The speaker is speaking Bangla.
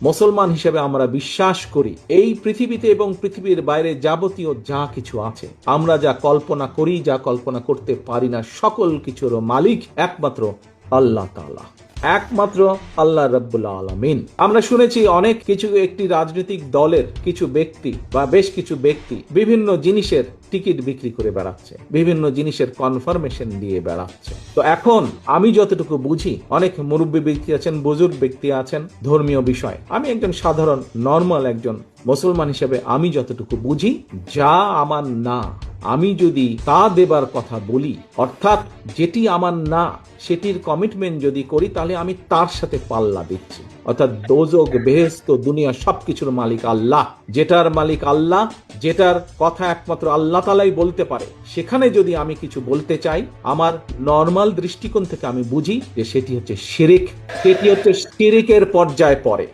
মুসলমান হিসেবে আমরা বিশ্বাস করি এই পৃথিবীতে এবং পৃথিবীর বাইরে যাবতীয় যা কিছু আছে, আমরা যা কল্পনা করি, যা কল্পনা করতে পারি না, সকল কিছুর মালিক একমাত্র আল্লাহ তাআলা, একমাত্র আল্লাহ রাব্বুল আলামিন। আমরা শুনেছি অনেক কিছু একটি রাজনৈতিক দলের কিছু ব্যক্তি বা বেশ কিছু ব্যক্তি বিভিন্ন জিনিসের টিকিট বিক্রি করে বেড়াচ্ছে, বিভিন্ন জিনিসের কনফার্মেশন দিয়ে বেড়াচ্ছে। তো এখন আমি যতটুকু বুঝি, অনেক মুরব্বী ব্যক্তি আছেন, বুজুর্গ ব্যক্তি আছেন, ধর্মীয় বিষয়, আমি একজন সাধারণ নর্মাল একজন মুসলমান হিসেবে আমি যতটুকু বুঝি, যা আমার না আমি যদি তা দেবার কথা বলি, অর্থাৎ যেটি আমার না সেটির কমিটমেন্ট যদি করি, তাহলে আমি তার সাথে পাল্লা দিচ্ছি। অর্থাৎ দোজখ, বেহেশত, দুনিয়া সবকিছুর মালিক আল্লাহ, যেটার মালিক আল্লাহ, যেটার কথা একমাত্র আল্লাহ তাআলাই বলতে পারে, সেখানে যদি আমি কিছু বলতে চাই, আমার নর্মাল দৃষ্টিকোণ থেকে আমি বুঝি যে সেটি হচ্ছে শিরিক, সেটি হচ্ছে শিরিকের পর্যায়ে পড়ে।